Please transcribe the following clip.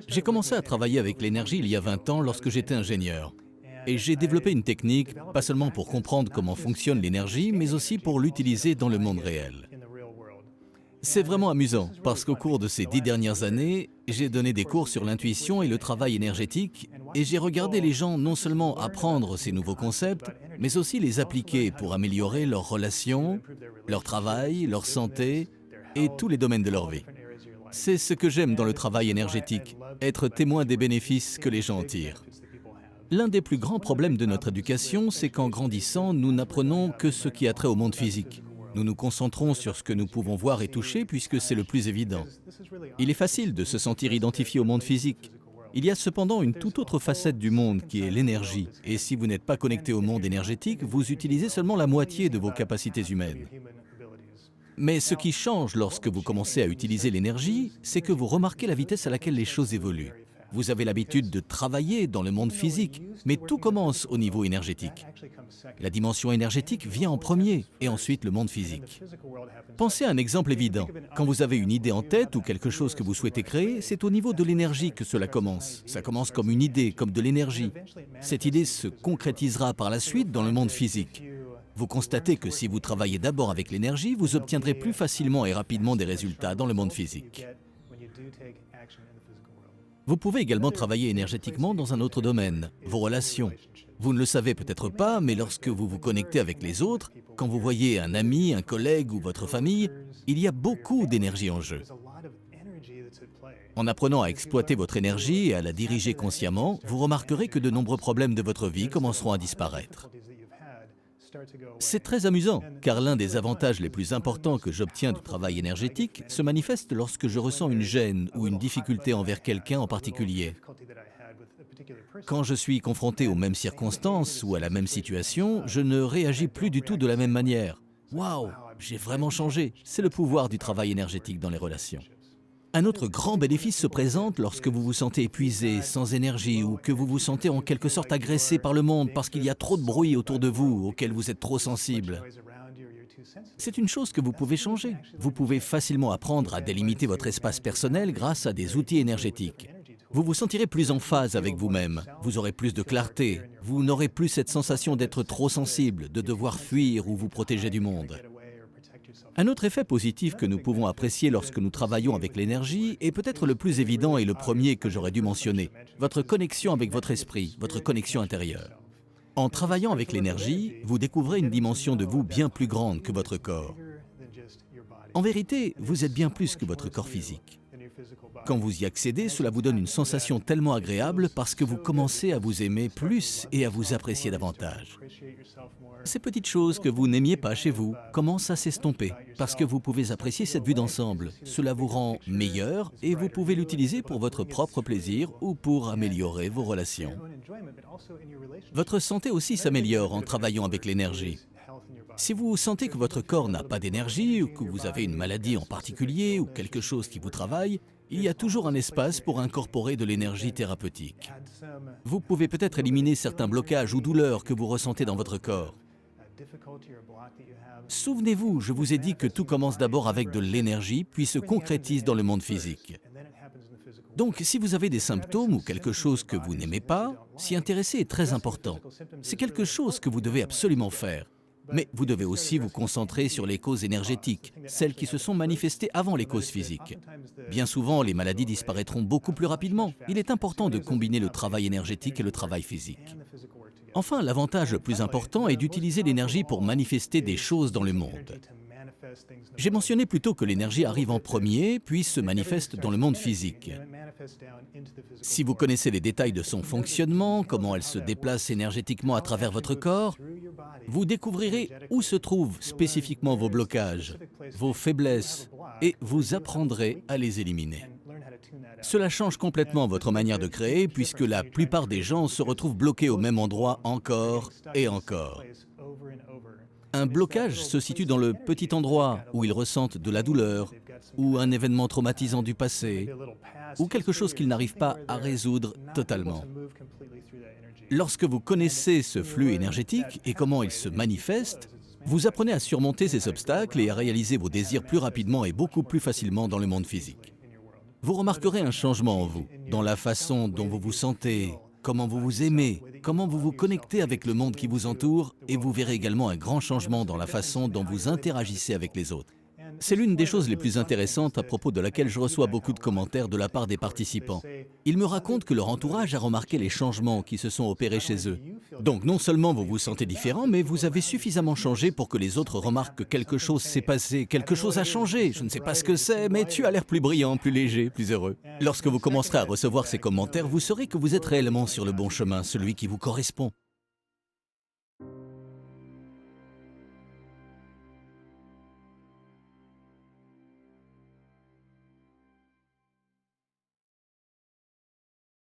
J'ai commencé à travailler avec l'énergie il y a 20 ans lorsque j'étais ingénieur. Et j'ai développé une technique, pas seulement pour comprendre comment fonctionne l'énergie, mais aussi pour l'utiliser dans le monde réel. C'est vraiment amusant, parce qu'au cours de ces 10 dernières années, j'ai donné des cours sur l'intuition et le travail énergétique, et j'ai regardé les gens non seulement apprendre ces nouveaux concepts, mais aussi les appliquer pour améliorer leurs relations, leur travail, leur santé et tous les domaines de leur vie. C'est ce que j'aime dans le travail énergétique, être témoin des bénéfices que les gens en tirent. L'un des plus grands problèmes de notre éducation, c'est qu'en grandissant, nous n'apprenons que ce qui a trait au monde physique. Nous nous concentrons sur ce que nous pouvons voir et toucher puisque c'est le plus évident. Il est facile de se sentir identifié au monde physique. Il y a cependant une toute autre facette du monde qui est l'énergie. Et si vous n'êtes pas connecté au monde énergétique, vous utilisez seulement la moitié de vos capacités humaines. Mais ce qui change lorsque vous commencez à utiliser l'énergie, c'est que vous remarquez la vitesse à laquelle les choses évoluent. Vous avez l'habitude de travailler dans le monde physique, mais tout commence au niveau énergétique. La dimension énergétique vient en premier, et ensuite le monde physique. Pensez à un exemple évident. Quand vous avez une idée en tête ou quelque chose que vous souhaitez créer, c'est au niveau de l'énergie que cela commence. Ça commence comme une idée, comme de l'énergie. Cette idée se concrétisera par la suite dans le monde physique. Vous constatez que si vous travaillez d'abord avec l'énergie, vous obtiendrez plus facilement et rapidement des résultats dans le monde physique. Vous pouvez également travailler énergétiquement dans un autre domaine, vos relations. Vous ne le savez peut-être pas, mais lorsque vous vous connectez avec les autres, quand vous voyez un ami, un collègue ou votre famille, il y a beaucoup d'énergie en jeu. En apprenant à exploiter votre énergie et à la diriger consciemment, vous remarquerez que de nombreux problèmes de votre vie commenceront à disparaître. C'est très amusant, car l'un des avantages les plus importants que j'obtiens du travail énergétique se manifeste lorsque je ressens une gêne ou une difficulté envers quelqu'un en particulier. Quand je suis confronté aux mêmes circonstances ou à la même situation, je ne réagis plus du tout de la même manière. Waouh, j'ai vraiment changé. C'est le pouvoir du travail énergétique dans les relations. Un autre grand bénéfice se présente lorsque vous vous sentez épuisé, sans énergie, ou que vous vous sentez en quelque sorte agressé par le monde parce qu'il y a trop de bruit autour de vous, auquel vous êtes trop sensible. C'est une chose que vous pouvez changer. Vous pouvez facilement apprendre à délimiter votre espace personnel grâce à des outils énergétiques. Vous vous sentirez plus en phase avec vous-même, vous aurez plus de clarté, vous n'aurez plus cette sensation d'être trop sensible, de devoir fuir ou vous protéger du monde. Un autre effet positif que nous pouvons apprécier lorsque nous travaillons avec l'énergie est peut-être le plus évident et le premier que j'aurais dû mentionner, votre connexion avec votre esprit, votre connexion intérieure. En travaillant avec l'énergie, vous découvrez une dimension de vous bien plus grande que votre corps. En vérité, vous êtes bien plus que votre corps physique. Quand vous y accédez, cela vous donne une sensation tellement agréable parce que vous commencez à vous aimer plus et à vous apprécier davantage. Ces petites choses que vous n'aimiez pas chez vous commencent à s'estomper parce que vous pouvez apprécier cette vue d'ensemble. Cela vous rend meilleur et vous pouvez l'utiliser pour votre propre plaisir ou pour améliorer vos relations. Votre santé aussi s'améliore en travaillant avec l'énergie. Si vous sentez que votre corps n'a pas d'énergie ou que vous avez une maladie en particulier ou quelque chose qui vous travaille, il y a toujours un espace pour incorporer de l'énergie thérapeutique. Vous pouvez peut-être éliminer certains blocages ou douleurs que vous ressentez dans votre corps. Souvenez-vous, je vous ai dit que tout commence d'abord avec de l'énergie, puis se concrétise dans le monde physique. Donc, si vous avez des symptômes ou quelque chose que vous n'aimez pas, s'y intéresser est très important. C'est quelque chose que vous devez absolument faire. Mais vous devez aussi vous concentrer sur les causes énergétiques, celles qui se sont manifestées avant les causes physiques. Bien souvent, les maladies disparaîtront beaucoup plus rapidement. Il est important de combiner le travail énergétique et le travail physique. Enfin, l'avantage le plus important est d'utiliser l'énergie pour manifester des choses dans le monde. J'ai mentionné plus tôt que l'énergie arrive en premier, puis se manifeste dans le monde physique. Si vous connaissez les détails de son fonctionnement, comment elle se déplace énergétiquement à travers votre corps, vous découvrirez où se trouvent spécifiquement vos blocages, vos faiblesses, et vous apprendrez à les éliminer. Cela change complètement votre manière de créer, puisque la plupart des gens se retrouvent bloqués au même endroit encore et encore. Un blocage se situe dans le petit endroit où ils ressentent de la douleur, ou un événement traumatisant du passé, ou quelque chose qu'ils n'arrivent pas à résoudre totalement. Lorsque vous connaissez ce flux énergétique et comment il se manifeste, vous apprenez à surmonter ces obstacles et à réaliser vos désirs plus rapidement et beaucoup plus facilement dans le monde physique. Vous remarquerez un changement en vous, dans la façon dont vous vous sentez, comment vous vous aimez, comment vous vous connectez avec le monde qui vous entoure, et vous verrez également un grand changement dans la façon dont vous interagissez avec les autres. C'est l'une des choses les plus intéressantes à propos de laquelle je reçois beaucoup de commentaires de la part des participants. Ils me racontent que leur entourage a remarqué les changements qui se sont opérés chez eux. Donc non seulement vous vous sentez différent, mais vous avez suffisamment changé pour que les autres remarquent que quelque chose s'est passé, quelque chose a changé. Je ne sais pas ce que c'est, mais tu as l'air plus brillant, plus léger, plus heureux. Lorsque vous commencerez à recevoir ces commentaires, vous saurez que vous êtes réellement sur le bon chemin, celui qui vous correspond.